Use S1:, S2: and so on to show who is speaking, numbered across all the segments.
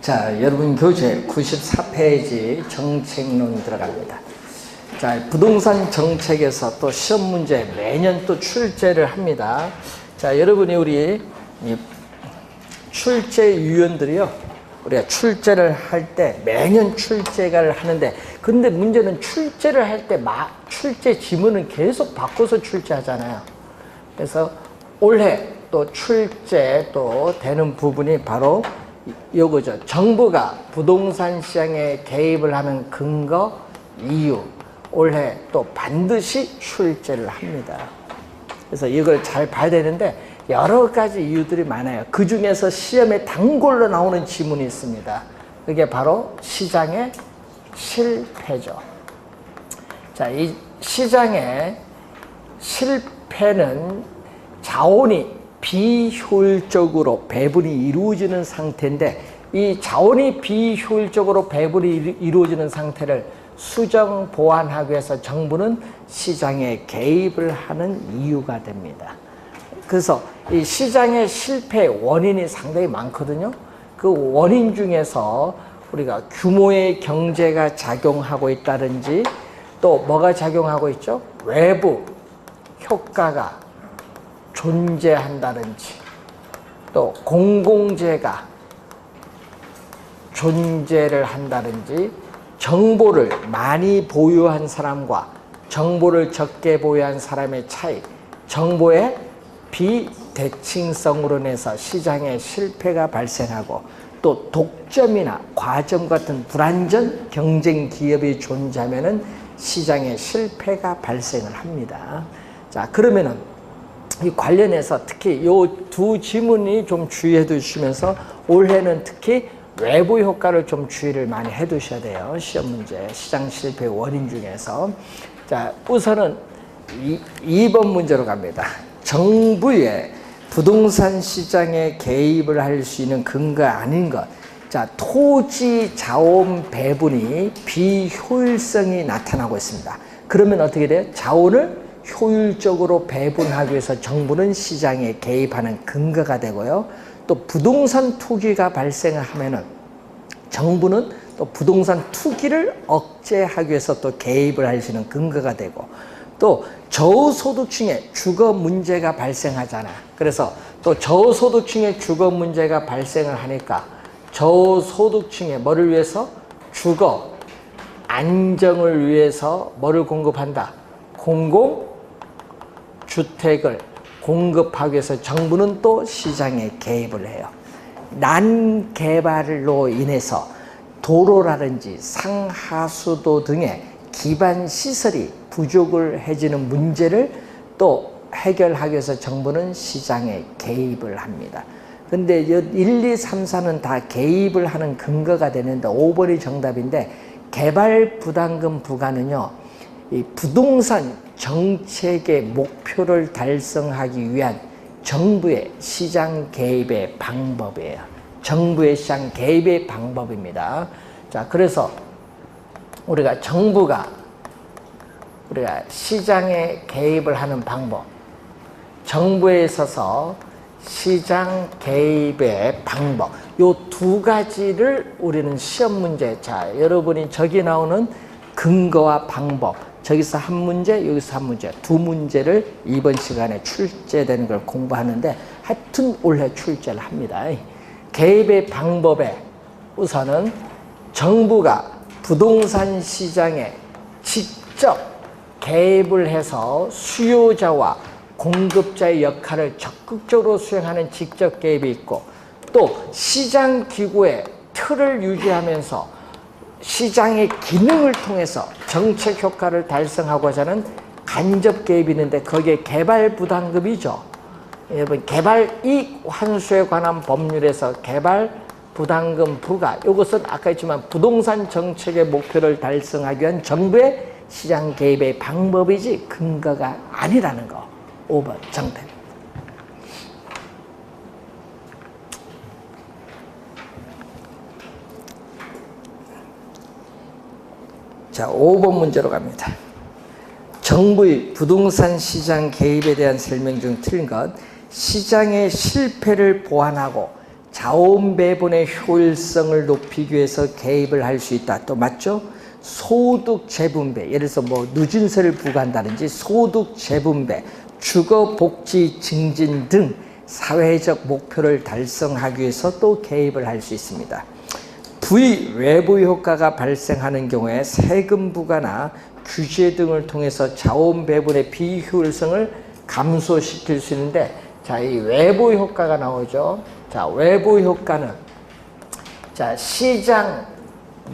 S1: 자, 여러분 교재 94페이지 정책론 들어갑니다. 자, 부동산 정책에서 또 시험 문제 매년 또 출제를 합니다. 자, 여러분이 우리 출제위원들이요, 우리가 출제를 할 때 매년 출제를 하는데, 근데 문제는 출제를 할 때 출제 지문은 계속 바꿔서 출제하잖아요. 그래서 올해 또 출제 또 되는 부분이 바로 요거죠. 정부가 부동산 시장에 개입을 하는 근거, 이유, 올해 또 반드시 출제를 합니다. 그래서 이걸 잘 봐야 되는데 여러 가지 이유들이 많아요. 그 중에서 시험에 단골로 나오는 지문이 있습니다. 그게 바로 시장의 실패죠. 자, 이 시장의 실패는 자원이 비효율적으로 배분이 이루어지는 상태인데, 이 자원이 비효율적으로 배분이 이루어지는 상태를 수정 보완하기 위해서 정부는 시장에 개입을 하는 이유가 됩니다. 그래서 이 시장의 실패 원인이 상당히 많거든요. 그 원인 중에서 우리가 규모의 경제가 작용하고 있다든지, 또 뭐가 작용하고 있죠? 외부 효과가 존재한다든지, 또 공공재가 존재를 한다든지, 정보를 많이 보유한 사람과 정보를 적게 보유한 사람의 차이, 정보의 비대칭성으로 인해서 시장에 실패가 발생하고, 또 독점이나 과점 같은 불안전 경쟁 기업이 존재하면은 시장에 실패가 발생을 합니다. 자, 그러면은 이 관련해서 특히 요 두 지문이 좀 주의해 두시면서 올해는 특히 외부 효과를 좀 주의를 많이 해 두셔야 돼요. 시험 문제, 시장 실패 원인 중에서. 자, 우선은 2번 문제로 갑니다. 정부의 부동산 시장에 개입을 할 수 있는 근거 아닌 것. 자, 토지 자원 배분이 비효율성이 나타나고 있습니다. 그러면 어떻게 돼요? 자원을 효율적으로 배분하기 위해서 정부는 시장에 개입하는 근거가 되고요. 또 부동산 투기가 발생을 하면은 정부는 또 부동산 투기를 억제하기 위해서 또 개입을 할 수 있는 근거가 되고, 또 저소득층의 주거 문제가 발생하잖아. 그래서 또 저소득층의 주거 문제가 발생을 하니까 저소득층의 뭐를 위해서? 주거 안정을 위해서 뭐를 공급한다? 공공주택을 공급하기 위해서 정부는 또 시장에 개입을 해요. 난개발로 인해서 도로라든지 상하수도 등의 기반 시설이 부족을 해지는 문제를 또 해결하기 위해서 정부는 시장에 개입을 합니다. 근데 1, 2, 3, 4는 다 개입을 하는 근거가 되는데 5번이 정답인데, 개발 부담금 부과는요, 이 부동산 정책의 목표를 달성하기 위한 정부의 시장 개입의 방법이에요. 정부의 시장 개입의 방법입니다. 자, 그래서 우리가 정부가 시장에 개입을 하는 방법, 정부에 있어서 시장 개입의 방법, 요 두 가지를 우리는 시험 문제, 자, 여러분이 저기 나오는 근거와 방법, 저기서 한 문제, 여기서 한 문제, 두 문제를 이번 시간에 출제되는 걸 공부하는데, 하여튼 올해 출제를 합니다. 개입의 방법에 우선은 정부가 부동산 시장에 직접 개입을 해서 수요자와 공급자의 역할을 적극적으로 수행하는 직접 개입이 있고, 또 시장 기구의 틀을 유지하면서 시장의 기능을 통해서 정책 효과를 달성하고자 하는 간접 개입이 있는데, 거기에 개발 부담금이죠. 여러분, 개발 이익 환수에 관한 법률에서 개발 부담금 부과, 이것은 아까 했지만 부동산 정책의 목표를 달성하기 위한 정부의 시장 개입의 방법이지 근거가 아니라는 거. 5번 정답. 자, 5번 문제로 갑니다. 정부의 부동산 시장 개입에 대한 설명 중 틀린 것, 시장의 실패를 보완하고 자원 배분의 효율성을 높이기 위해서 개입을 할 수 있다. 또 맞죠? 소득 재분배, 예를 들어서 뭐 누진세를 부과한다든지 소득 재분배, 주거 복지 증진 등 사회적 목표를 달성하기 위해서 또 개입을 할 수 있습니다. 부의 외부 효과가 발생하는 경우에 세금 부과나 규제 등을 통해서 자원 배분의 비효율성을 감소시킬 수 있는데, 자, 이 외부 효과가 나오죠. 자, 외부 효과는 자, 시장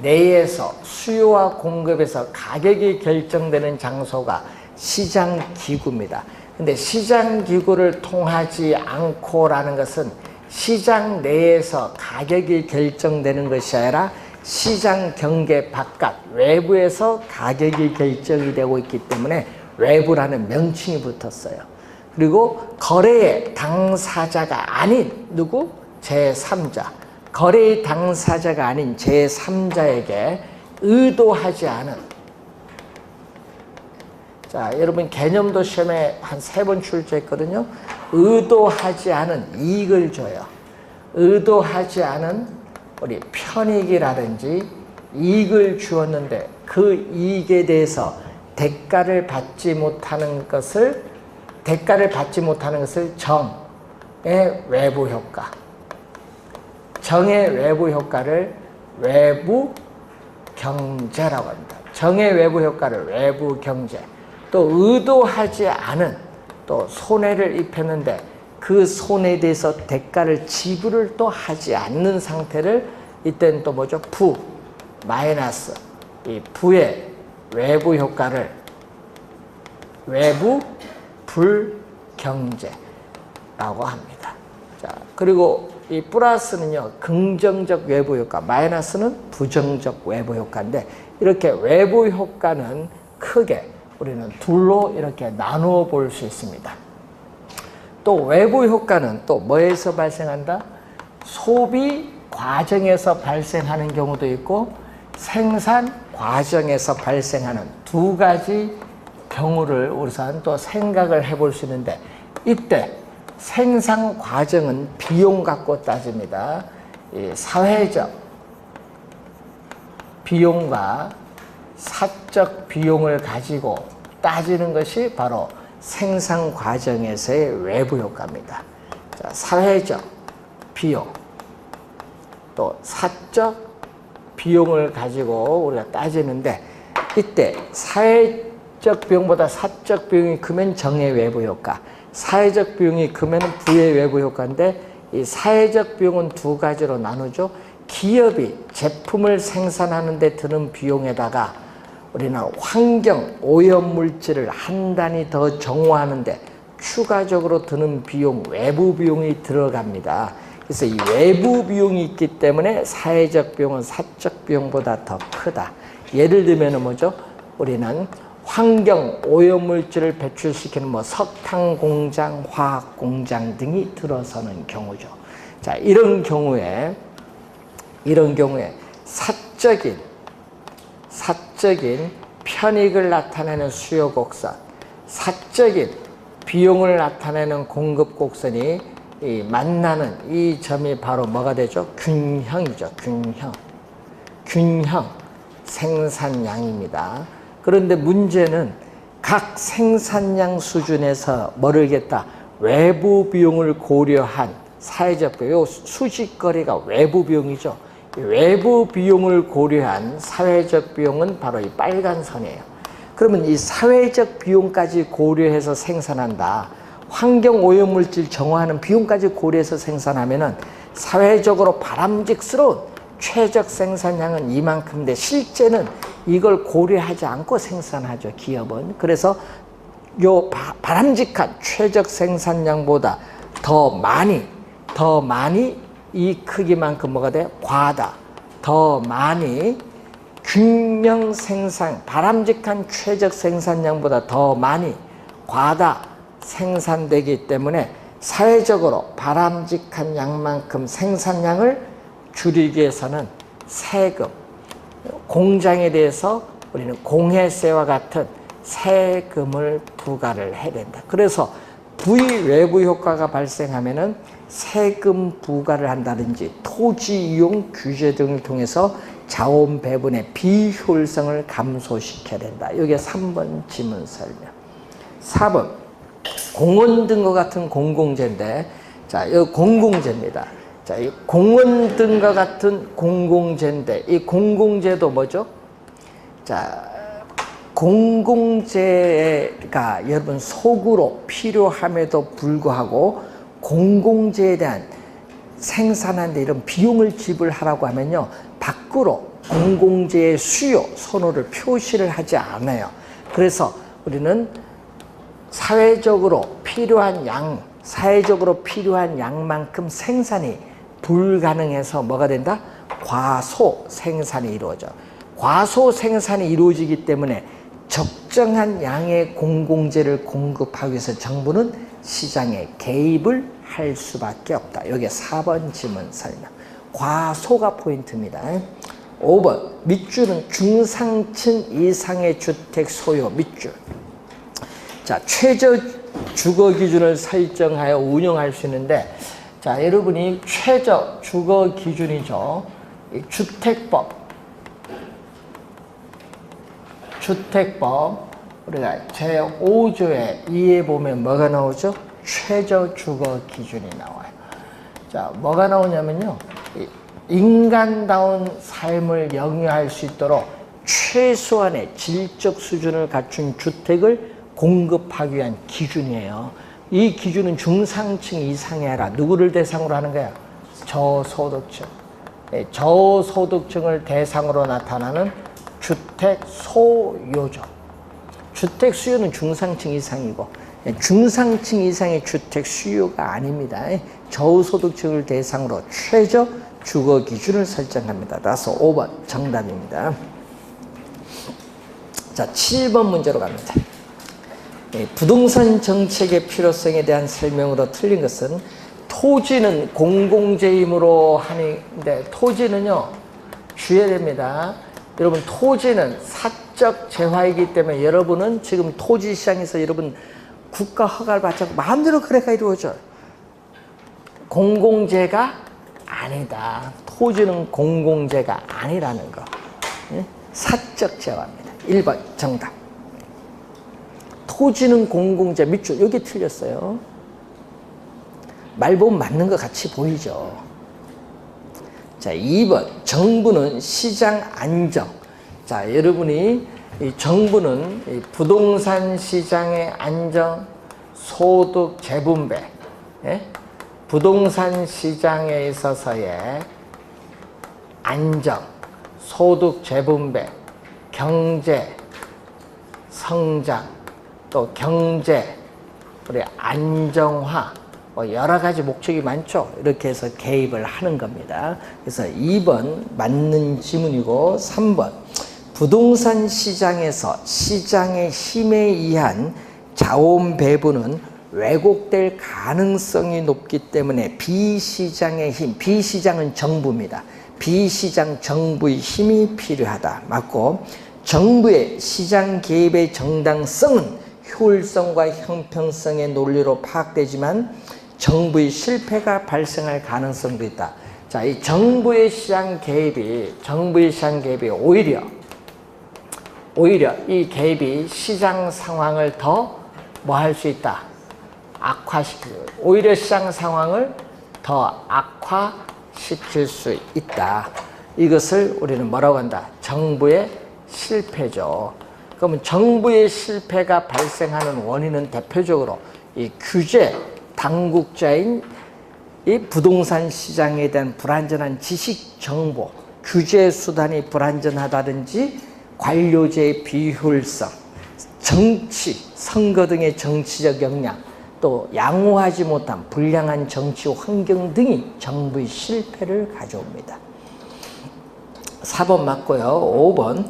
S1: 내에서 수요와 공급에서 가격이 결정되는 장소가 시장 기구입니다. 근데 시장 기구를 통하지 않고라는 것은 시장 내에서 가격이 결정되는 것이 아니라 시장 경계 바깥 외부에서 가격이 결정이 되고 있기 때문에 외부라는 명칭이 붙었어요. 그리고 거래의 당사자가 아닌 누구? 제3자. 거래의 당사자가 아닌 제3자에게 의도하지 않은, 자, 여러분 개념도 시험에 한 3번 출제했거든요. 의도하지 않은 이익을 줘요. 의도하지 않은 우리 편익이라든지 이익을 주었는데 그 이익에 대해서 대가를 받지 못하는 것을 정의 외부 효과. 정의 외부 효과를 외부 경제라고 합니다. 정의 외부 효과를 외부 경제. 또 의도하지 않은 또 손해를 입혔는데 그 손해에 대해서 대가를 지불을 또 하지 않는 상태를 이때는 또 뭐죠? 부, 마이너스. 이 부의 외부 효과를 외부 불경제라고 합니다. 자, 그리고 이 플러스는요, 긍정적 외부 효과, 마이너스는 부정적 외부 효과인데, 이렇게 외부 효과는 크게 우리는 둘로 이렇게 나누어 볼 수 있습니다. 또 외부 효과는 또 뭐에서 발생한다? 소비 과정에서 발생하는 경우도 있고 생산 과정에서 발생하는 두 가지 경우를 우선 또 생각을 해볼 수 있는데, 이때 생산 과정은 비용 갖고 따집니다. 이 사회적 비용과 사적 비용을 가지고 따지는 것이 바로 생산 과정에서의 외부 효과입니다. 자, 사회적 비용, 또 사적 비용을 가지고 우리가 따지는데, 이때 사회적 비용보다 사적 비용이 크면 정의 외부 효과, 사회적 비용이 크면 부의 외부 효과인데, 이 사회적 비용은 두 가지로 나누죠. 기업이 제품을 생산하는 데 드는 비용에다가 우리는 환경 오염물질을 한 단위 더 정화하는데 추가적으로 드는 비용, 외부 비용이 들어갑니다. 그래서 이 외부 비용이 있기 때문에 사회적 비용은 사적 비용보다 더 크다. 예를 들면 뭐죠? 우리는 환경 오염물질을 배출시키는 뭐 석탄 공장, 화학 공장 등이 들어서는 경우죠. 자, 이런 경우에 사적인 편익을 나타내는 수요 곡선, 사적인 비용을 나타내는 공급 곡선이 만나는 이 점이 바로 뭐가 되죠? 균형이죠. 균형 생산량입니다. 그런데 문제는 각 생산량 수준에서 뭐를 외부 비용을 고려한 사회적 비용, 수직거래가 외부 비용이죠. 외부 비용을 고려한 사회적 비용은 바로 이 빨간 선이에요. 그러면 이 사회적 비용까지 고려해서 생산한다. 환경 오염물질 정화하는 비용까지 고려해서 생산하면은 사회적으로 바람직스러운 최적 생산량은 이만큼인데 실제는 이걸 고려하지 않고 생산하죠, 기업은. 그래서 요 바람직한 최적 생산량보다 더 많이 이 크기만큼 뭐가 돼? 과다. 더 많이 균형 생산, 바람직한 최적 생산량보다 더 많이 과다 생산되기 때문에 사회적으로 바람직한 양만큼 생산량을 줄이기 위해서는 세금, 공장에 대해서 우리는 공해세와 같은 세금을 부과를 해야 된다. 그래서 부의 외부 효과가 발생하면은 세금 부과를 한다든지 토지 이용 규제 등을 통해서 자원 배분의 비효율성을 감소시켜야 된다. 이게 3번 지문 설명. 4번 공원 등과 같은 공공재인데, 자, 이 공공재입니다. 자, 이 공원 등과 같은 공공재인데, 이 공공재도 뭐죠? 자, 공공재가 여러분 속으로 필요함에도 불구하고 공공재에 대한 생산하는데 이런 비용을 지불하라고 하면요, 밖으로 공공재의 수요, 선호를 표시를 하지 않아요. 그래서 우리는 사회적으로 필요한 양만큼 생산이 불가능해서 뭐가 된다? 과소 생산이 이루어져. 과소 생산이 이루어지기 때문에 적정한 양의 공공재를 공급하기 위해서 정부는 시장에 개입을 할 수밖에 없다. 여기 4번 지문 설명. 과소가 포인트입니다. 5번 밑줄은 중상층 이상의 주택 소요 밑줄. 자, 최저 주거 기준을 설정하여 운영할 수 있는데, 자, 여러분이 최저 주거 기준이죠. 주택법 우리가 제5조의 2에 보면 뭐가 나오죠? 최저 주거 기준이 나와요. 자, 뭐가 나오냐면요, 인간다운 삶을 영위할 수 있도록 최소한의 질적 수준을 갖춘 주택을 공급하기 위한 기준이에요. 이 기준은 중상층 이상이 아니라 누구를 대상으로 하는 거야? 저소득층. 저소득층을 대상으로 나타나는 주택 소요죠. 주택 수요는 중상층 이상이고 중상층 이상의 주택 수요가 아닙니다. 저소득층을 대상으로 최저 주거 기준을 설정합니다. 따라서 5번 정답입니다. 자, 7번 문제로 갑니다. 부동산 정책의 필요성에 대한 설명으로 틀린 것은 토지는 공공재이므로 하는데, 토지는요 주의해야 됩니다. 여러분, 토지는 사적 재화이기 때문에 여러분은 지금 토지 시장에서 여러분 국가 허가를 받지 않고 마음대로 거래가 이루어져요. 공공재가 아니다. 토지는 공공재가 아니라는 거. 사적 재화입니다. 1번 정답. 토지는 공공재 밑줄, 여기 틀렸어요. 말 보면 맞는 것 같이 보이죠. 자, 2번 정부는 시장 안정. 자, 여러분이 정부는 이 부동산 시장의 안정, 소득 재분배, 부동산 시장에 있어서의 안정, 소득 재분배, 경제 성장, 또 경제 우리 안정화, 뭐 여러 가지 목적이 많죠. 이렇게 해서 개입을 하는 겁니다. 그래서 2번 맞는 지문이고, 3번 부동산 시장에서 시장의 힘에 의한 자원 배분은 왜곡될 가능성이 높기 때문에 비시장의 힘, 비시장은 정부입니다. 비시장 정부의 힘이 필요하다. 맞고, 정부의 시장 개입의 정당성은 효율성과 형평성의 논리로 파악되지만 정부의 실패가 발생할 가능성도 있다. 자, 이 정부의 시장 개입이 오히려 이 개입이 시장 상황을 더 뭐 할 수 있다? 오히려 시장 상황을 더 악화시킬 수 있다. 이것을 우리는 뭐라고 한다? 정부의 실패죠. 그러면 정부의 실패가 발생하는 원인은 대표적으로 이 규제 당국자인 이 부동산 시장에 대한 불완전한 지식 정보, 규제 수단이 불완전하다든지 관료제의 비효율성, 정치, 선거 등의 정치적 역량, 또 양호하지 못한 불량한 정치 환경 등이 정부의 실패를 가져옵니다. 4번 맞고요. 5번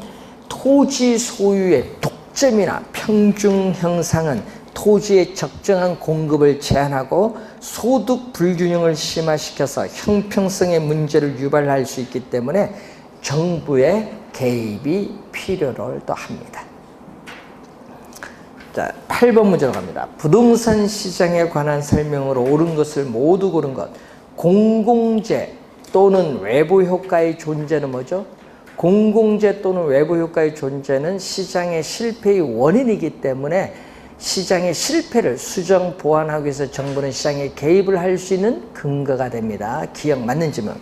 S1: 토지 소유의 독점이나 평중 형상은 토지의 적정한 공급을 제한하고 소득 불균형을 심화시켜서 형평성의 문제를 유발할 수 있기 때문에 정부의 개입이 필요를 또 합니다. 자, 8번 문제로 갑니다. 부동산 시장에 관한 설명으로 옳은 것을 모두 고른 것. 공공재 또는 외부 효과의 존재는 뭐죠? 공공재 또는 외부 효과의 존재는 시장의 실패의 원인이기 때문에 시장의 실패를 수정 보완하기 위해서 정부는 시장에 개입을 할 수 있는 근거가 됩니다. 기억 맞는 질문.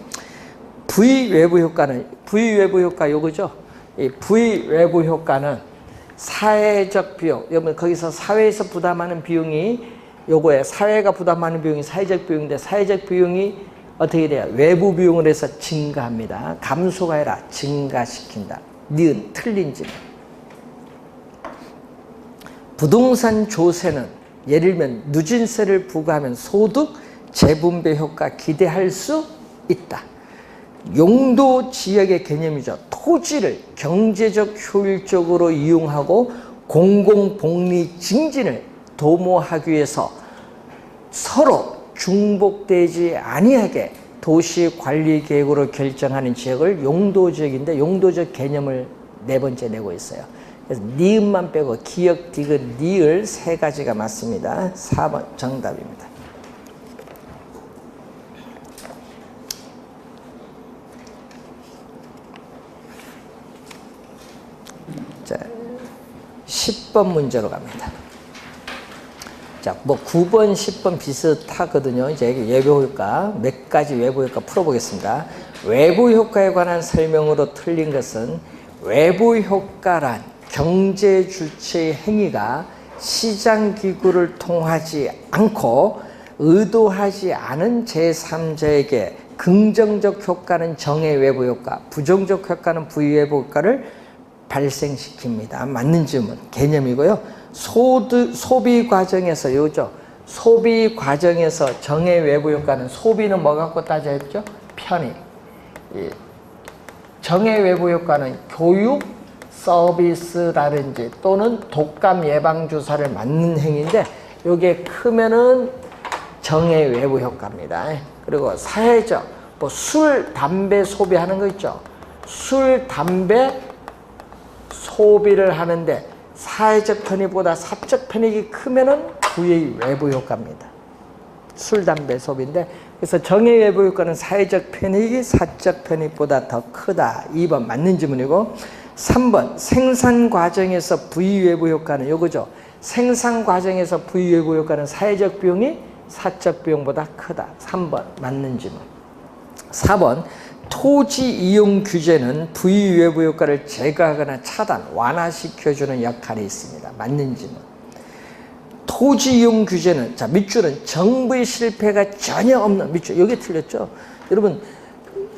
S1: 부외부 효과는 부외부 효과 요거죠. 이 부외부 효과는 사회적 비용, 여러분 거기서 사회에서 부담하는 비용이 요거에 사회가 부담하는 비용이 사회적 비용인데 사회적 비용이 어떻게 돼요? 외부 비용을 해서 증가합니다. 감소가 아니라 증가시킨다. 니은 틀린 질문. 부동산 조세는 예를 들면 누진세를 부과하면 소득 재분배 효과 기대할 수 있다. 용도 지역의 개념이죠. 토지를 경제적 효율적으로 이용하고 공공복리 증진을 도모하기 위해서 서로 중복되지 아니하게 도시관리계획으로 결정하는 지역을 용도지역인데 용도적 개념을 네 번째 내고 있어요. 그래서 니은만 빼고 기역, 디귿, 니을 세 가지가 맞습니다. 4번 정답입니다. 자, 10번 문제로 갑니다. 자, 뭐 9번, 10번 비슷하거든요. 이제 외부 효과, 몇 가지 외부 효과 풀어보겠습니다. 외부 효과에 관한 설명으로 틀린 것은 외부 효과란 경제 주체의 행위가 시장 기구를 통하지 않고 의도하지 않은 제3자에게 긍정적 효과는 정의 외부 효과, 부정적 효과는 부외부 효과를 발생시킵니다. 맞는 질문, 개념이고요. 소비 과정에서 요죠. 소비 과정에서 정의 외부 효과는 소비는 뭐 갖고 따져 했죠? 편의. 정의 외부 효과는 교육, 서비스라든지 또는 독감 예방 주사를 맞는 행위인데 요게 크면은 정의 외부 효과입니다. 그리고 사회적 뭐 술, 담배 소비하는 거 있죠. 술, 담배 소비를 하는데 사회적 편익보다 사적 편익이 크면은 부의 외부 효과입니다. 술, 담배 소비인데 그래서 정의 외부 효과는 사회적 편익이 사적 편익보다 더 크다. 2번 맞는 질문이고 3번 생산 과정에서 부의 외부 효과는 요거죠. 생산 과정에서 부의 외부 효과는 사회적 비용이 사적 비용보다 크다. 3번 맞는 질문. 4번 토지 이용 규제는 부의 외부 효과를 제거하거나 차단, 완화시켜주는 역할이 있습니다. 맞는 질문. 토지 이용 규제는 자 밑줄은 정부의 실패가 전혀 없는 밑줄 여기 틀렸죠. 여러분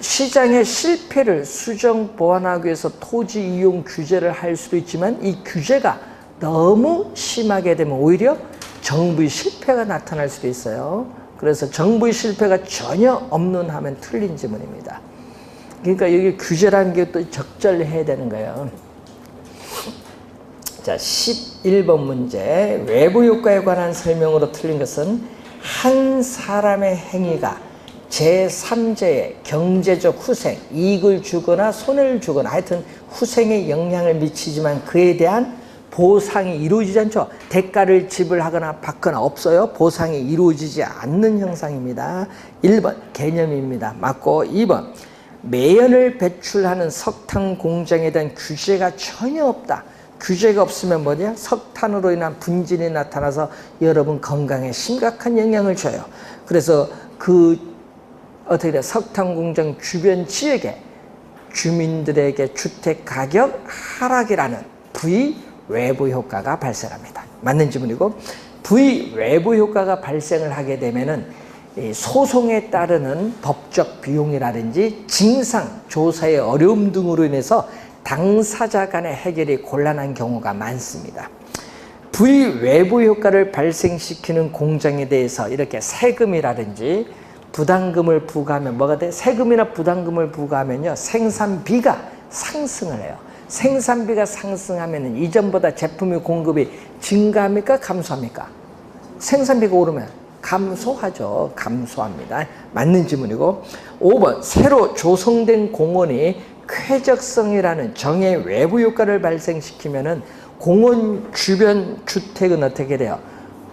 S1: 시장의 실패를 수정 보완하기 위해서 토지 이용 규제를 할 수도 있지만 이 규제가 너무 심하게 되면 오히려 정부의 실패가 나타날 수도 있어요. 그래서 정부의 실패가 전혀 없는 하면 틀린 질문입니다. 그러니까 여기 규제라는 게 또 적절해야 되는 거예요. 자, 11번 문제. 외부 효과에 관한 설명으로 틀린 것은 한 사람의 행위가 제3자의 경제적 후생, 이익을 주거나 손해를 주거나 하여튼 후생에 영향을 미치지만 그에 대한 보상이 이루어지지 않죠. 대가를 지불하거나 받거나 없어요. 보상이 이루어지지 않는 형상입니다. 1번 개념입니다. 맞고 2번 매연을 배출하는 석탄 공장에 대한 규제가 전혀 없다. 규제가 없으면 뭐냐? 석탄으로 인한 분진이 나타나서 여러분 건강에 심각한 영향을 줘요. 그래서 어떻게 돼? 석탄 공장 주변 지역에 주민들에게 주택 가격 하락이라는 부의 외부 효과가 발생합니다. 맞는 질문이고 부의 외부 효과가 발생을 하게 되면은 소송에 따르는 법적 비용이라든지 징상, 조사의 어려움 등으로 인해서 당사자 간의 해결이 곤란한 경우가 많습니다. 부의 외부 효과를 발생시키는 공장에 대해서 이렇게 세금이라든지 부담금을 부과하면 뭐가 돼? 세금이나 부담금을 부과하면요 생산비가 상승을 해요. 생산비가 상승하면 이전보다 제품의 공급이 증가합니까? 감소합니까? 생산비가 오르면 감소하죠. 감소합니다. 맞는 질문이고 5번 새로 조성된 공원이 쾌적성이라는 정의 외부 효과를 발생시키면은 공원 주변 주택은 어떻게 돼요?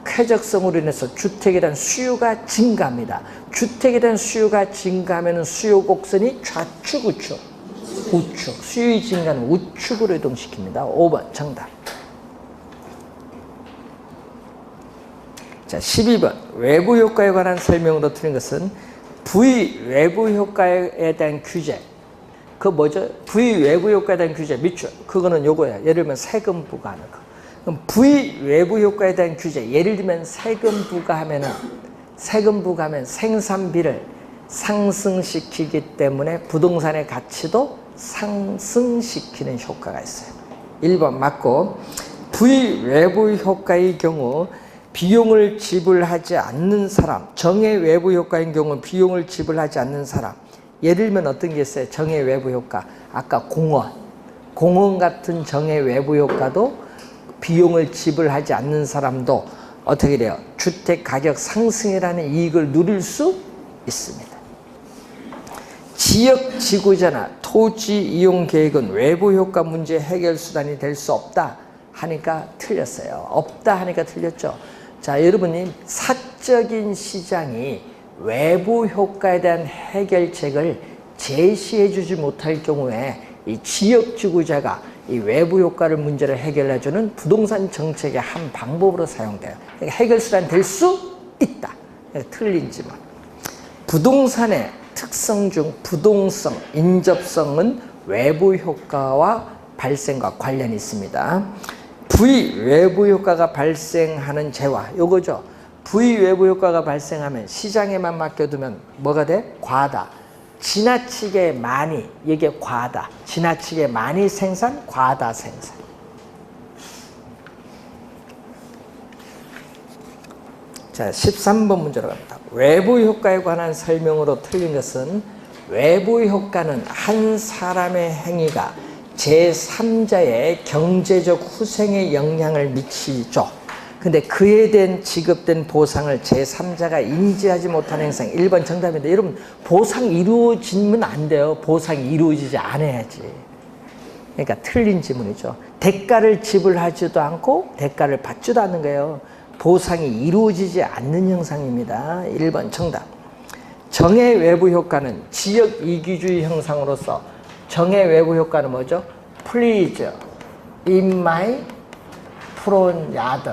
S1: 쾌적성으로 인해서 주택에 대한 수요가 증가합니다. 주택에 대한 수요가 증가하면 수요 곡선이 좌측, 우측, 우측. 수요의 증가는 우측으로 이동시킵니다. 5번 정답. 자, 12번 외부 효과에 관한 설명으로 틀린 것은 부의 외부 효과에 대한 규제. 그 뭐죠? 부의 외부 효과에 대한 규제 밑줄. 그거는 요거야. 예를 들면 세금 부과하는 거. 그럼 부의 외부 효과에 대한 규제. 예를 들면 세금 부과하면 생산비를 상승시키기 때문에 부동산의 가치도 상승시키는 효과가 있어요. 1번 맞고, 부의 외부 효과의 경우 비용을 지불하지 않는 사람, 정의 외부 효과인 경우 비용을 지불하지 않는 사람. 예를 들면 어떤 게 있어요? 정의 외부 효과. 아까 공원 같은 정의 외부 효과도 비용을 지불하지 않는 사람도 어떻게 돼요? 주택 가격 상승이라는 이익을 누릴 수 있습니다. 지역 지구자나 토지 이용 계획은 외부 효과 문제 해결 수단이 될 수 없다 하니까 틀렸어요. 없다 하니까 틀렸죠. 자, 여러분이 사적인 시장이 외부 효과에 대한 해결책을 제시해 주지 못할 경우에 이 지역 지구자가 이 외부 효과를 문제를 해결해 주는 부동산 정책의 한 방법으로 사용돼요. 그러니까 해결 수단이 될 수 있다. 틀린지만. 부동산의 특성 중 부동성, 인접성은 외부 효과와 발생과 관련이 있습니다. 부의 외부 효과가 발생하는 재화, 요거죠. 부의 외부 효과가 발생하면 시장에만 맡겨두면 뭐가 돼? 과다. 지나치게 많이, 이게 과다. 지나치게 많이 생산, 과다 생산. 자, 13번 문제로 갑니다. 외부 효과에 관한 설명으로 틀린 것은 외부 효과는 한 사람의 행위가 제3자의 경제적 후생에 영향을 미치죠. 근데 그에 대한 지급된 보상을 제3자가 인지하지 못하는 행상. 1번 정답인데, 여러분 보상이 이루어지면 안 돼요. 보상이 이루어지지 않아야지. 그러니까 틀린 지문이죠. 대가를 지불하지도 않고 대가를 받지도 않는 거예요. 보상이 이루어지지 않는 형상입니다. 1번 정답. 정의 외부 효과는 지역 이기주의 형상으로서 정의 외부 효과는 뭐죠? Please, in my front yard.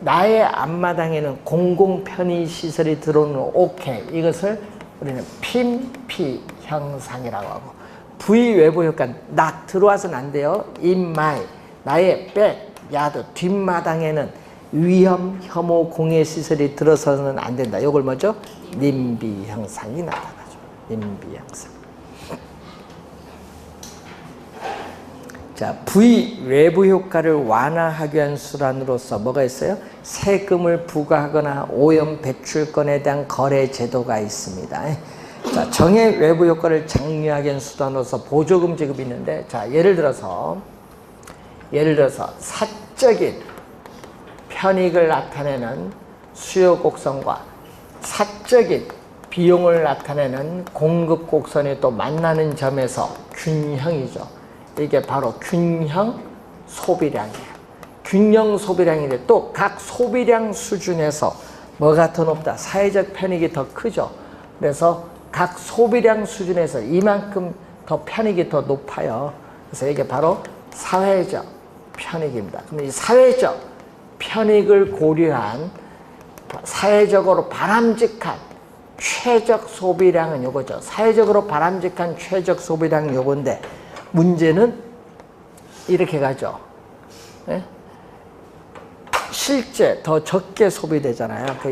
S1: 나의 앞마당에는 공공 편의 시설이 들어오는 오케이. 이것을 우리는 PIMP 형상이라고 하고, 부의 외부 효과는 나 들어와서는 안 돼요. in my, 나의 backyard, 뒷마당에는 위험, 혐오, 공해 시설이 들어서는 안 된다. 이걸 뭐죠? NIMBY 형상이 나타나죠. NIMBY 형상. 자, 부의 외부 효과를 완화하기 위한 수단으로서 뭐가 있어요? 세금을 부과하거나 오염 배출권에 대한 거래 제도가 있습니다. 자, 정의 외부 효과를 장려하기 위한 수단으로서 보조금 지급이 있는데, 자, 예를 들어서 사적인 편익을 나타내는 수요 곡선과 사적인 비용을 나타내는 공급 곡선이 또 만나는 점에서 균형이죠. 이게 바로 균형 소비량이에요. 균형 소비량인데 또 각 소비량 수준에서 뭐가 더 높다? 사회적 편익이 더 크죠. 그래서 각 소비량 수준에서 이만큼 더 편익이 더 높아요. 그래서 이게 바로 사회적 편익입니다. 그럼 이 사회적 편익을 고려한 사회적으로 바람직한 최적 소비량은 요거죠. 사회적으로 바람직한 최적 소비량은 요건데, 문제는 이렇게 가죠. 네? 실제 더 적게 소비되잖아요. 그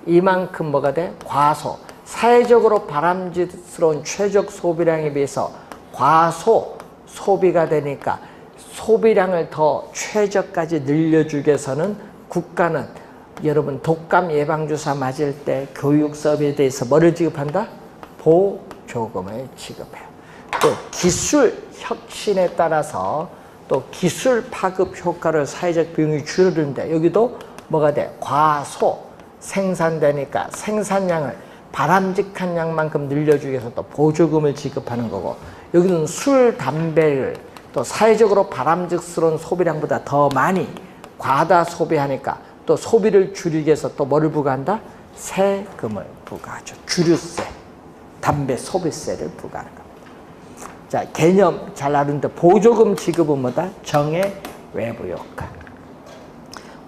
S1: 이만큼 뭐가 돼? 과소. 사회적으로 바람직스러운 최적 소비량에 비해서 과소 소비가 되니까 소비량을 더 최저까지 늘려주기 위해서는 국가는 여러분 독감 예방주사 맞을 때 교육 수업에 대해서 뭐를 지급한다? 보조금을 지급해요. 또 기술 혁신에 따라서 또 기술 파급 효과를 사회적 비용이 줄어드는데, 여기도 뭐가 돼? 과소 생산되니까 생산량을 바람직한 양만큼 늘려주기 위해서 또 보조금을 지급하는 거고, 여기는 술, 담배를 또 사회적으로 바람직스러운 소비량보다 더 많이 과다 소비하니까 또 소비를 줄이기 위해서 또 뭐를 부과한다? 세금을 부과하죠. 주류세, 담배 소비세를 부과하는 겁니다. 자, 개념 잘 아는데 보조금 지급은 뭐다? 정의 외부 효과.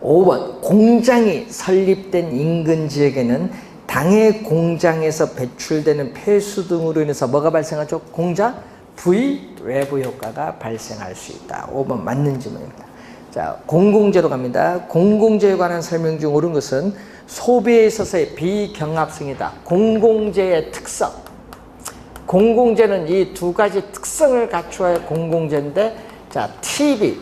S1: 5번 공장이 설립된 인근 지역에는 당해 공장에서 배출되는 폐수 등으로 인해서 뭐가 발생하죠? 공장 부의 외부 효과가 발생할 수 있다. 5번 맞는 질문입니다. 자, 공공재로 갑니다. 공공재에 관한 설명 중 옳은 것은 소비에 있어서의 비경합성이다. 공공재의 특성. 공공재는 이 두 가지 특성을 갖추어야 공공재인데, 자, TV.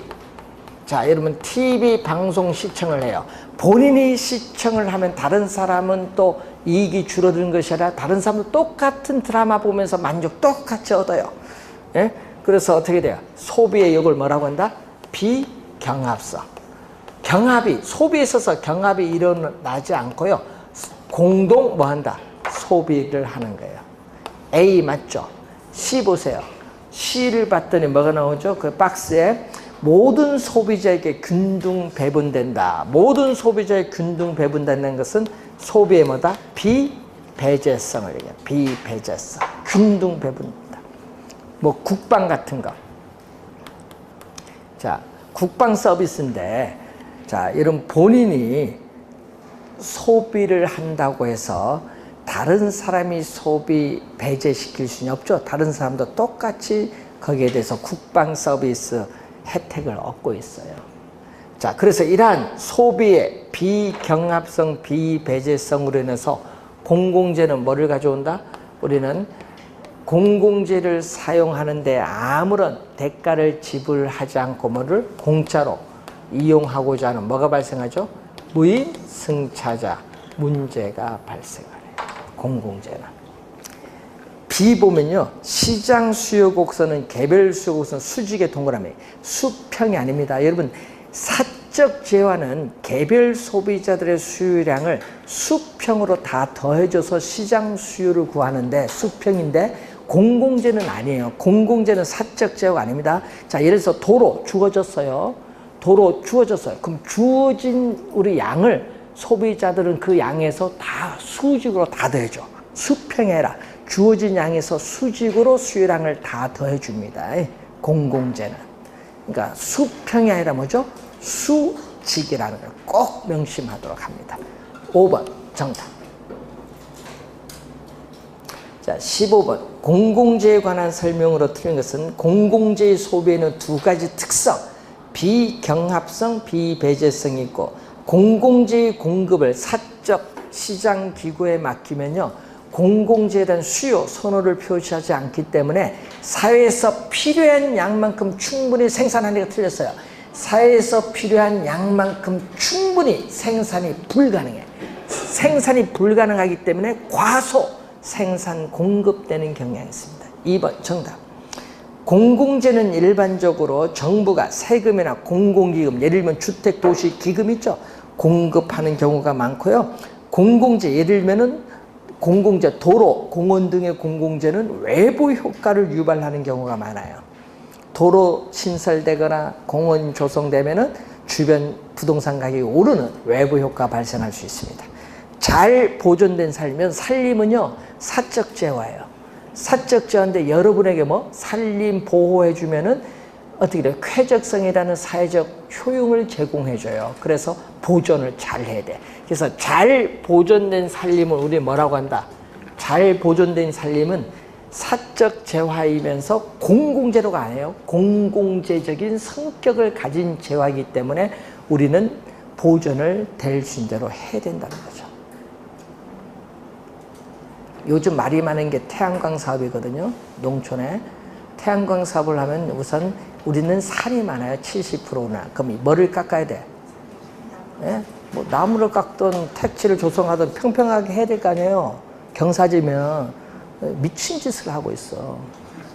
S1: 자, 여러분, TV 방송 시청을 해요. 본인이 시청을 하면 다른 사람은 또 이익이 줄어드는 것이 아니라 다른 사람도 똑같은 드라마 보면서 만족 똑같이 얻어요. 예? 그래서 어떻게 돼요? 소비의 역을 뭐라고 한다? 비경합성. 경합이, 소비에 있어서 경합이 일어나지 않고요. 공동 뭐 한다? 소비를 하는 거예요. A 맞죠? C 보세요. C를 봤더니 뭐가 나오죠? 그 박스에 모든 소비자에게 균등 배분된다. 모든 소비자에 균등 배분된다는 것은 소비의 뭐다? 비배제성을 얘기해요. 비배제성. 균등 배분된다. 뭐 국방 같은 거. 자, 국방 서비스인데, 자, 이런 본인이 소비를 한다고 해서 다른 사람이 소비 배제시킬 수는 없죠. 다른 사람도 똑같이 거기에 대해서 국방 서비스 혜택을 얻고 있어요. 자, 그래서 이러한 소비의 비경합성, 비배제성으로 인해서 공공재는 뭐를 가져온다? 우리는 공공재를 사용하는데 아무런 대가를 지불하지 않고 뭐를 공짜로 이용하고자 하는 뭐가 발생하죠? 무임승차자 문제가 발생하네요. 공공재는. B 보면요. 시장 수요 곡선은 개별 수요 곡선 수직의 동그라미. 수평이 아닙니다. 여러분, 사적 재화는 개별 소비자들의 수요량을 수평으로 다 더해줘서 시장 수요를 구하는데 수평인데 공공재는 아니에요. 공공재는 사적 재화가 아닙니다. 자, 예를 들어서 도로 주어졌어요. 도로 주어졌어요. 그럼 주어진 우리 양을 소비자들은 그 양에서 다 수직으로 다 더해줘. 수평해라. 주어진 양에서 수직으로 수요량을 다 더해줍니다. 공공재는. 그러니까 수평이 아니라 뭐죠? 수직이라는 걸 꼭 명심하도록 합니다. 5번 정답. 자, 15번 공공재에 관한 설명으로 틀린 것은 공공재의 소비에는 두 가지 특성, 비경합성, 비배제성이 있고 공공재의 공급을 사적 시장 기구에 맡기면요. 공공재에 대한 수요, 선호를 표시하지 않기 때문에 사회에서 필요한 양만큼 충분히 생산하기가 틀렸어요. 사회에서 필요한 양만큼 충분히 생산이 불가능해. 생산이 불가능하기 때문에 과소 생산 공급되는 경향이 있습니다. 2번 정답. 공공재는 일반적으로 정부가 세금이나 공공기금, 예를 들면 주택도시기금 있죠. 공급하는 경우가 많고요. 공공재, 예를 들면은 공공재, 도로, 공원 등의 공공재는 외부 효과를 유발하는 경우가 많아요. 도로 신설되거나 공원 조성되면은 주변 부동산 가격이 오르는 외부 효과 발생할 수 있습니다. 잘 보존된 살면, 살림은요, 사적 재화예요. 사적 재화인데 여러분에게 뭐 살림 보호해주면은 어떻게 돼요? 쾌적성이라는 사회적 효용을 제공해줘요. 그래서 보존을 잘 해야 돼. 그래서 잘 보존된 살림을 우리 뭐라고 한다? 잘 보존된 살림은 사적 재화이면서 공공재료가 아니에요. 공공재적인 성격을 가진 재화이기 때문에 우리는 보존을 될 수 있는 대로 해야 된다는 거죠. 요즘 말이 많은 게 태양광 사업이거든요. 농촌에. 태양광 사업을 하면 우선 우리는 산이 많아요. 70%나. 그럼 뭐를 깎아야 돼? 예? 뭐 나무를 깎든 택지를 조성하든 평평하게 해야 될 거 아니에요. 경사지면 미친 짓을 하고 있어.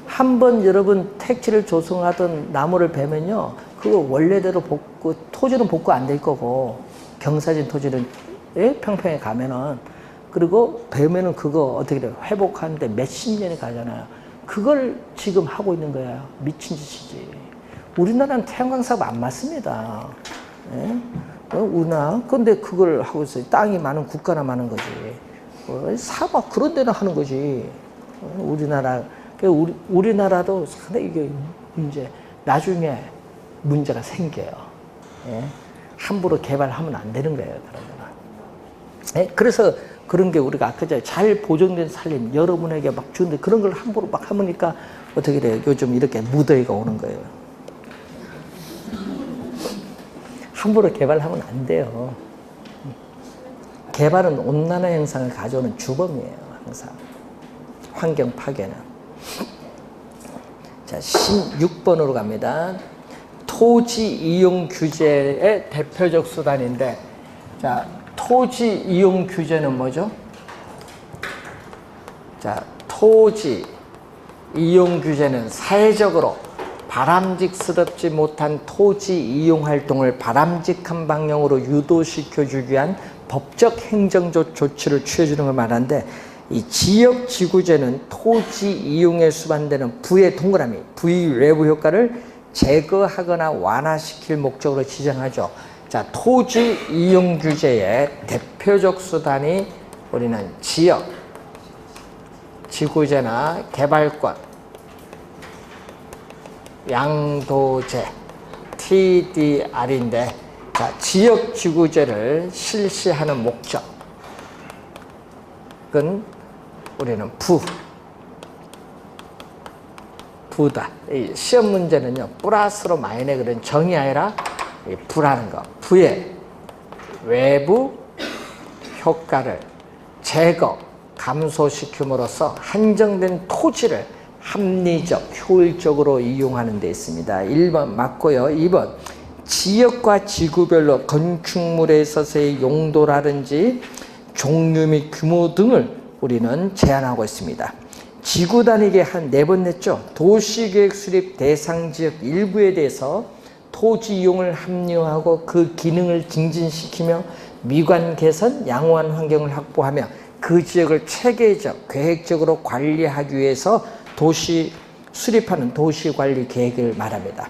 S1: 한번 여러분 택지를 조성하든 나무를 베면요. 그거 원래대로 복구, 토지는 복구 안 될 거고 경사진 토지는 예? 평평에 가면은 그리고 베면은 그거 어떻게 돼요? 회복하는데 몇십 년이 가잖아요. 그걸 지금 하고 있는 거야. 미친 짓이지. 우리나라는 태양광 사업 안 맞습니다. 예? 우리나라 근데 그걸 하고 있어요. 땅이 많은 국가나 많은 거지. 사막 그런 데나 하는 거지. 우리나라도 상당히 이게 이제 나중에 문제가 생겨요. 예? 함부로 개발하면 안 되는 거예요. 그러면. 예? 그래서 그런 게 우리가 아까 전에 잘 보존된 산림 여러분에게 막 주는데 그런 걸 함부로 막 하니까 어떻게 돼요? 요즘 이렇게 무더위가 오는 거예요. 함부로 개발하면 안 돼요. 개발은 온난화 현상을 가져오는 주범이에요. 항상. 환경 파괴는. 자, 16번으로 갑니다. 토지 이용 규제의 대표적 수단인데, 자, 토지 이용 규제는 뭐죠? 자, 토지 이용 규제는 사회적으로 바람직스럽지 못한 토지 이용 활동을 바람직한 방향으로 유도시켜주기 위한 법적 행정적 조치를 취해주는 걸 말하는데, 이 지역지구제는 토지 이용에 수반되는 부의 동그라미, 부의 외부 효과를 제거하거나 완화시킬 목적으로 지정하죠. 자, 토지 이용 규제의 대표적 수단이 우리는 지역, 지구제나 개발권, 양도제, TDR인데, 자, 지역 지구제를 실시하는 목적은 우리는 부다. 이 시험 문제는요, 플러스로 마이너스 그런 정이 아니라 부라는 거. 부의 외부 효과를 제거, 감소시킴으로써 한정된 토지를 합리적, 효율적으로 이용하는 데 있습니다. 1번 맞고요. 2번 지역과 지구별로 건축물에 있어서의 용도라든지 종류 및 규모 등을 우리는 제한하고 있습니다. 지구 단위계 한 4번 냈죠. 도시계획 수립 대상 지역 일부에 대해서 토지 이용을 합리화하고 그 기능을 증진시키며 미관 개선, 양호한 환경을 확보하며 그 지역을 체계적, 계획적으로 관리하기 위해서 수립하는 도시관리 계획을 말합니다.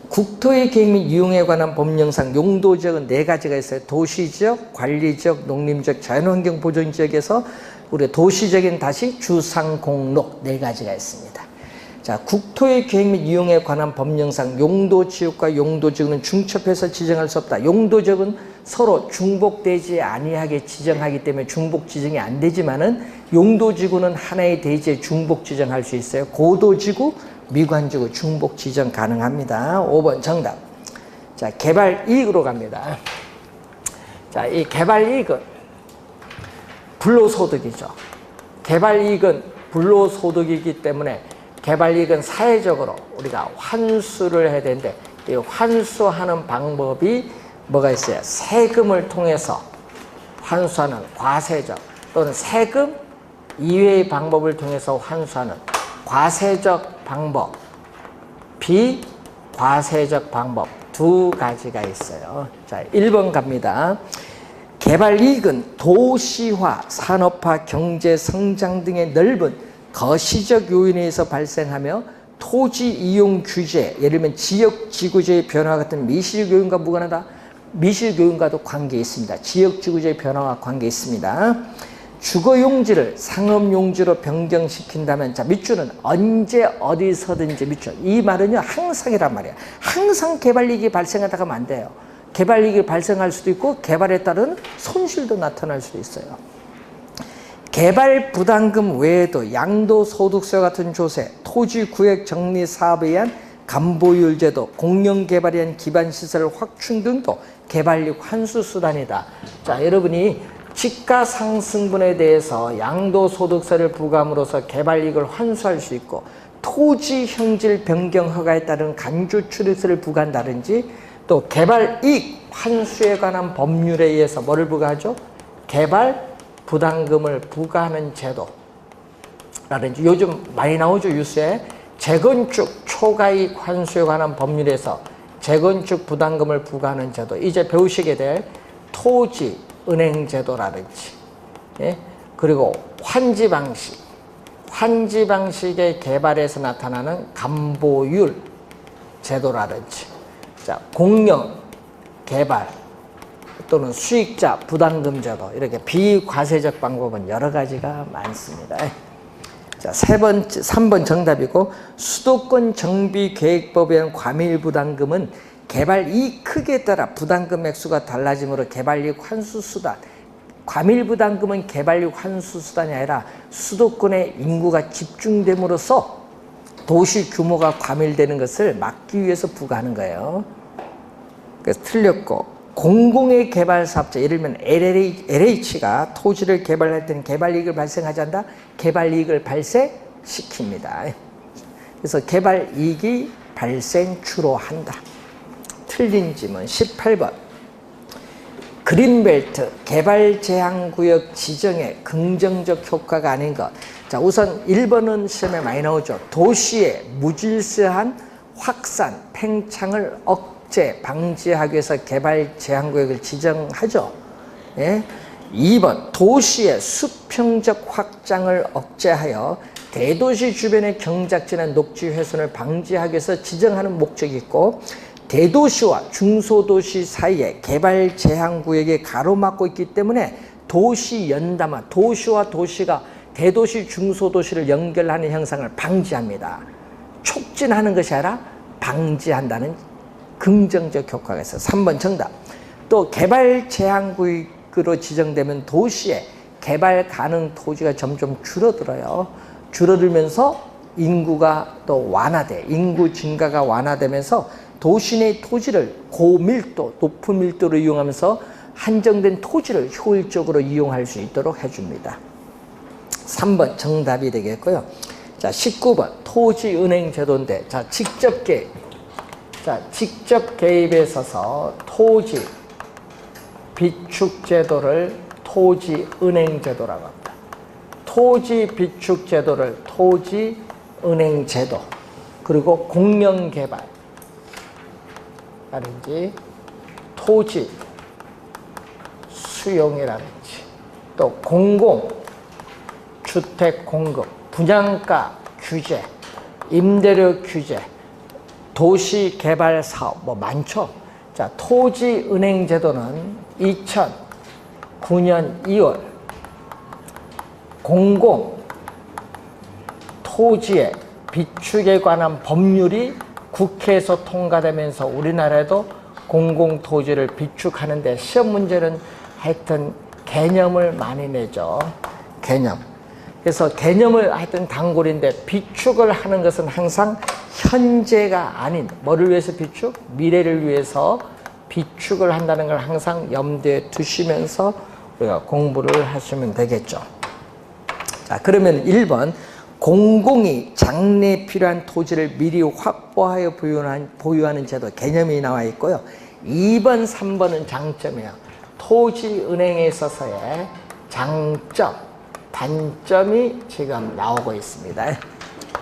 S1: 국토의 계획 및 이용에 관한 법령상 용도지역은 4가지가 있어요. 도시지역, 관리지역, 농림지역, 자연환경 보존지역에서 우리 도시적인 다시 주상공록 4가지가 있습니다. 자, 국토의 계획 및 이용에 관한 법령상 용도지역과 용도지역은 중첩해서 지정할 수 없다. 용도지역은 서로 중복되지 아니하게 지정하기 때문에 중복 지정이 안 되지만은 용도지구는 하나의 대지에 중복 지정할 수 있어요. 고도지구, 미관지구 중복 지정 가능합니다. 5번 정답. 자, 개발 이익으로 갑니다. 자, 이 개발 이익은 불로소득이죠. 개발 이익은 불로소득이기 때문에 개발 이익은 사회적으로 우리가 환수를 해야 되는데, 이 환수하는 방법이 뭐가 있어요? 세금을 통해서 환수하는 과세적 또는 세금 이외의 방법을 통해서 환수하는 과세적 방법, 비과세적 방법 2가지가 있어요. 자, 1번 갑니다. 개발 이익은 도시화, 산업화, 경제 성장 등의 넓은 거시적 요인에 의해서 발생하며 토지 이용 규제, 예를 들면 지역 지구제의 변화 같은 미시적 요인과 무관하다. 미시적 요인과도 관계 있습니다. 지역 지구제의 변화와 관계 있습니다. 주거 용지를 상업 용지로 변경시킨다면, 자, 밑줄은 언제 어디서든지 밑줄. 이 말은요, 항상이란 말이에요. 항상 개발 이익이 발생하다가 하면 안 돼요. 개발 이익이 발생할 수도 있고 개발에 따른 손실도 나타날 수도 있어요. 개발 부담금 외에도 양도소득세 같은 조세, 토지구획 정리 사업에 의한 감보율 제도, 공영개발에 의한 기반시설 확충 등도 개발이익 환수수단이다. 자, 여러분이 지가상승분에 대해서 양도소득세를 부과함으로써 개발이익을 환수할 수 있고, 토지 형질 변경 허가에 따른 간주출입세를 부과한다든지, 또 개발이익 환수에 관한 법률에 의해서 뭐를 부과하죠? 개발 부담금을 부과하는 제도라든지, 요즘 많이 나오죠, 뉴스에. 재건축 초과이익 환수에 관한 법률에서 재건축 부담금을 부과하는 제도, 이제 배우시게 될 토지 은행 제도라든지, 예? 그리고 환지 방식의 개발에서 나타나는 감보율 제도라든지, 자, 공영 개발 또는 수익자 부담금 제도, 이렇게 비과세적 방법은 여러 가지가 많습니다. 자, 3번 정답이고, 수도권 정비계획법에 의한 과밀부담금은 개발 이익 크기에 따라 부담금 액수가 달라지므로 개발이익 환수수단, 과밀부담금은 개발이익 환수수단이 아니라 수도권의 인구가 집중됨으로써 도시 규모가 과밀되는 것을 막기 위해서 부과하는 거예요. 그래서 틀렸고, 공공의 개발 사업자, 예를 들면 LH가 토지를 개발할 때는 개발이익을 발생하지 않는다? 개발이익을 발생시킵니다. 그래서 개발이익이 발생 주로 한다. 틀린 질문 18번. 그린벨트 개발제한구역 지정의 긍정적 효과가 아닌 것. 자, 우선 1번은 시험에 많이 나오죠. 도시의 무질서한 확산, 팽창을 방지하기 위해서 개발제한구역을 지정하죠. 예? 2번, 도시의 수평적 확장을 억제하여 대도시 주변의 경작지나 녹지 훼손을 방지하기 위해서 지정하는 목적이 있고, 대도시와 중소도시 사이에 개발제한구역이 가로막고 있기 때문에 도시 연담화, 도시와 도시가 대도시 중소도시를 연결하는 현상을 방지합니다. 촉진하는 것이 아니라 방지한다는 긍정적 효과가 있어요. 3번 정답. 또 개발제한구역으로 지정되면 도시의 개발 가능 토지가 점점 줄어들어요. 줄어들면서 인구가 또 완화돼, 인구 증가가 완화되면서 도시 내 토지를 고밀도, 높은 밀도로 이용하면서 한정된 토지를 효율적으로 이용할 수 있도록 해줍니다. 3번 정답이 되겠고요. 자, 19번 토지은행 제도인데, 자, 직접 개입에 있어서 토지 비축 제도를 토지은행 제도라고 합니다. 토지 비축 제도를 토지은행 제도, 그리고 공영 개발 라든지 토지 수용이라든지 또 공공 주택 공급, 분양가 규제, 임대료 규제, 도시 개발 사업 뭐 많죠. 자, 토지은행 제도는 2009년 2월 공공 토지의 비축에 관한 법률이 국회에서 통과되면서 우리나라에도 공공토지를 비축하는데 시험 문제는 하여튼 개념을 많이 내죠. 개념. 그래서 개념을 하여튼 단골인데, 비축을 하는 것은 항상 현재가 아닌, 뭐를 위해서 비축? 미래를 위해서 비축을 한다는 걸 항상 염두에 두시면서 우리가 공부를 하시면 되겠죠. 자, 그러면 1번 공공이 장래에 필요한 토지를 미리 확보하여 보유하는 제도 개념이 나와 있고요. 2번, 3번은 장점이에요. 토지은행에 있어서의 장점, 단점이 지금 나오고 있습니다.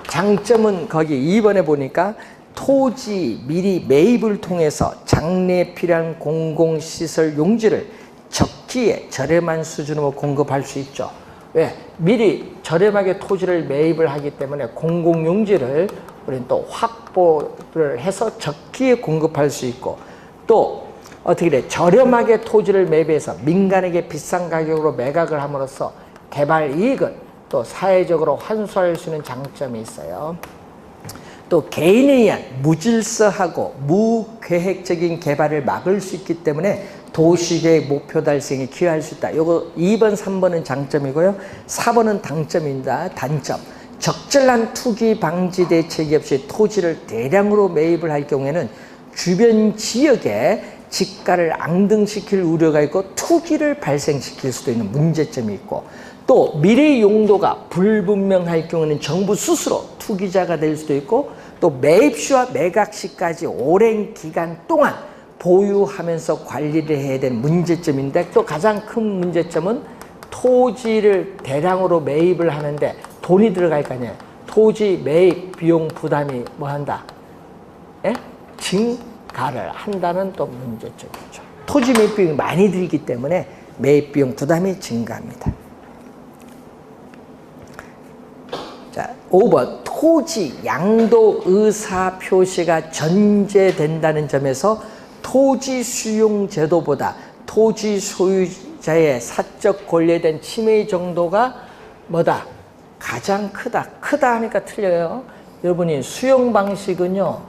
S1: 장점은 거기 2번에 보니까 토지 미리 매입을 통해서 장래에 필요한 공공시설 용지를 적기에 저렴한 수준으로 공급할 수 있죠. 왜? 미리 저렴하게 토지를 매입을 하기 때문에 공공용지를 우리는 또 확보를 해서 적기에 공급할 수 있고, 또 어떻게 돼? 저렴하게 토지를 매입해서 민간에게 비싼 가격으로 매각을 함으로써 개발 이익을 또 사회적으로 환수할 수 있는 장점이 있어요. 또 개인에 의한 무질서하고 무계획적인 개발을 막을 수 있기 때문에 도시계획 목표 달성에 기여할 수 있다. 요거 2번, 3번은 장점이고요. 4번은 당점입니다. 단점. 적절한 투기 방지 대책이 없이 토지를 대량으로 매입을 할 경우에는 주변 지역에 집가를 앙등시킬 우려가 있고 투기를 발생시킬 수도 있는 문제점이 있고, 또 미래 용도가 불분명할 경우는 정부 스스로 투기자가 될 수도 있고, 또 매입 시와 매각 시까지 오랜 기간 동안 보유하면서 관리를 해야 되는 문제점인데, 또 가장 큰 문제점은 토지를 대량으로 매입을 하는데 돈이 들어갈 거 아니에요. 토지 매입 비용 부담이 뭐 한다? 예? 증가를 한다는 또 문제점이죠. 토지 매입 비용이 많이 들기 때문에 매입 비용 부담이 증가합니다. 자, 5번 토지 양도 의사 표시가 전제된다는 점에서 토지 수용 제도보다 토지 소유자의 사적 권리에 대한 침해 정도가 뭐다? 가장 크다. 크다 하니까 틀려요. 여러분이 수용 방식은요,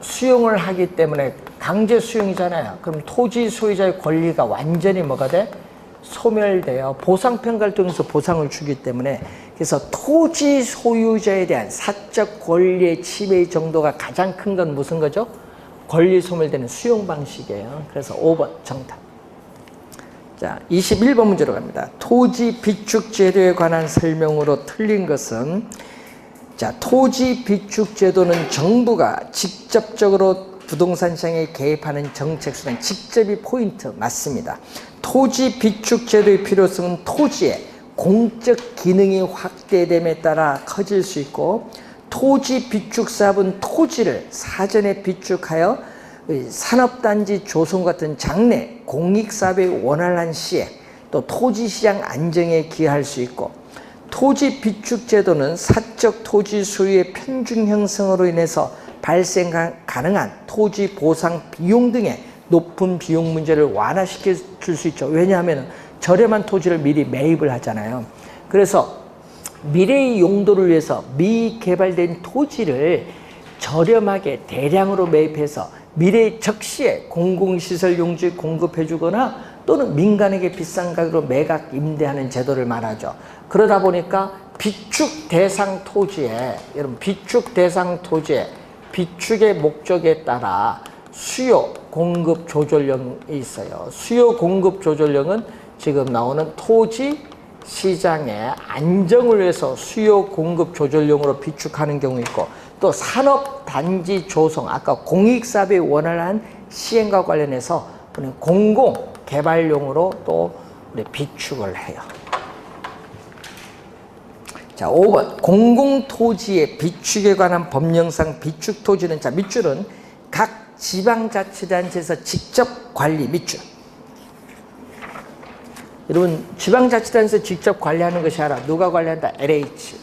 S1: 수용을 하기 때문에 강제 수용이잖아요. 그럼 토지 소유자의 권리가 완전히 뭐가 돼? 소멸돼요. 보상평가를 통해서 보상을 주기 때문에. 그래서 토지 소유자에 대한 사적 권리의 침해 정도가 가장 큰 건 무슨 거죠? 권리 소멸되는 수용 방식이에요. 그래서 5번 정답. 자, 21번 문제로 갑니다. 토지 비축 제도에 관한 설명으로 틀린 것은, 자, 토지 비축 제도는 정부가 직접적으로 부동산 시장에 개입하는 정책 수단, 직접이 포인트 맞습니다. 토지 비축 제도의 필요성은 토지의 공적 기능이 확대됨에 따라 커질 수 있고, 토지 비축 사업은 토지를 사전에 비축하여 산업단지 조성 같은 장래 공익사업의 원활한 시행, 또 토지시장 안정에 기여할 수 있고, 토지 비축 제도는 사적 토지 소유의 편중 형성으로 인해서 발생 가능한 토지 보상 비용 등의 높은 비용 문제를 완화시켜 줄 수 있죠. 왜냐하면 저렴한 토지를 미리 매입을 하잖아요. 그래서 미래의 용도를 위해서 미개발된 토지를 저렴하게 대량으로 매입해서 미래 적시에 공공시설 용지 공급해 주거나 또는 민간에게 비싼 가격으로 매각 임대하는 제도를 말하죠. 그러다 보니까 비축 대상 토지에, 여러분 비축 대상 토지에 비축의 목적에 따라 수요 공급 조절령이 있어요. 수요 공급 조절령은 지금 나오는 토지 시장의 안정을 위해서 수요 공급 조절령으로 비축하는 경우 있고, 또 산업단지 조성, 아까 공익사업의 원활한 시행과 관련해서 공공개발용으로 또 우리 비축을 해요. 자, 5번 공공토지의 비축에 관한 법령상 비축토지는, 자, 밑줄은 각 지방자치단체에서 직접 관리, 밑줄. 여러분 지방자치단체에서 직접 관리하는 것이 아니라 누가 관리한다? LH,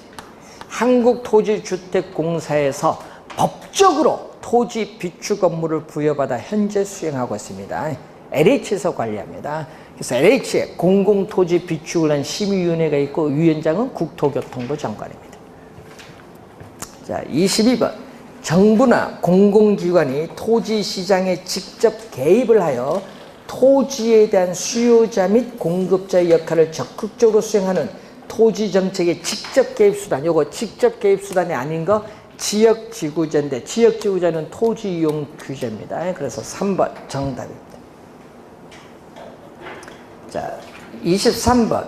S1: 한국토지주택공사에서 법적으로 토지 비축 업무를 부여받아 현재 수행하고 있습니다. LH에서 관리합니다. 그래서 LH에 공공토지 비축을 한 심의위원회가 있고, 위원장은 국토교통부 장관입니다. 자, 22번 정부나 공공기관이 토지 시장에 직접 개입을 하여 토지에 대한 수요자 및 공급자의 역할을 적극적으로 수행하는 토지정책의 직접 개입 수단, 요거 직접 개입 수단이 아닌 거 지역지구제인데, 지역지구제는 토지이용 규제입니다. 그래서 3번 정답입니다. 자, 23번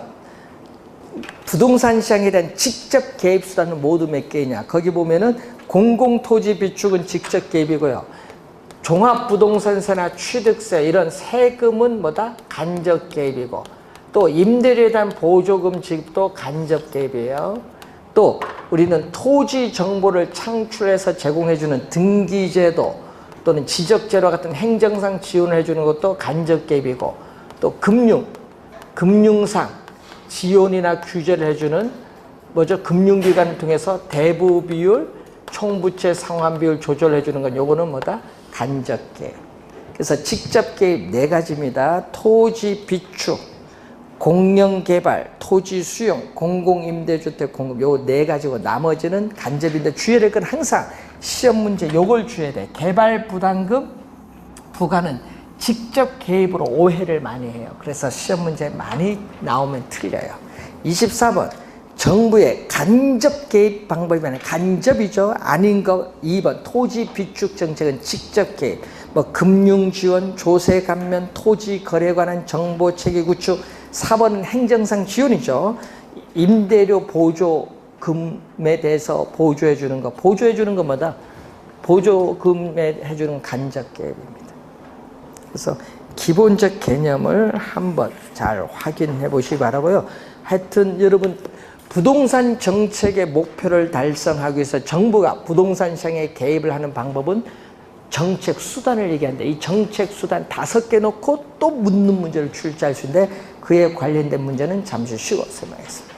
S1: 부동산 시장에 대한 직접 개입 수단은 모두 몇 개냐? 거기 보면은 공공토지 비축은 직접 개입이고요. 종합부동산세나 취득세 이런 세금은 뭐다? 간접 개입이고, 또 임대료에 대한 보조금 지급도 간접 개입이에요. 또 우리는 토지 정보를 창출해서 제공해주는 등기제도 또는 지적제도 같은 행정상 지원을 해주는 것도 간접 개입이고, 또 금융상 지원이나 규제를 해주는 뭐죠? 금융기관을 통해서 대부 비율, 총부채 상환 비율 조절해주는 건 요거는 뭐다? 간접 개입. 그래서 직접 개입 4가지입니다. 토지 비축, 공영개발, 토지 수용, 공공임대주택 공급, 요 4가지고 나머지는 간접인데 주의해야 될 건 항상 시험 문제 요걸 주의해야 돼. 개발 부담금 부과는 직접 개입으로 오해를 많이 해요. 그래서 시험 문제 많이 나오면 틀려요. 24번 정부의 간접 개입 방법이 아니라 간접이죠. 아닌 거 2번 토지 비축 정책은 직접 개입. 뭐 금융 지원, 조세 감면, 토지 거래에 관한 정보 체계 구축. 4번은 행정상 지원이죠. 임대료 보조금에 대해서 보조해 주는 거. 보조해 주는 건 뭐다? 보조금에 해주는 간접 개입입니다. 그래서 기본적 개념을 한번 잘 확인해 보시기 바라고요. 하여튼 여러분 부동산 정책의 목표를 달성하기 위해서 정부가 부동산 시장에 개입을 하는 방법은 정책 수단을 얘기하는데, 이 정책 수단 5개 놓고 또 묻는 문제를 출제할 수 있는데, 그에 관련된 문제는 잠시 쉬고 설명하겠습니다.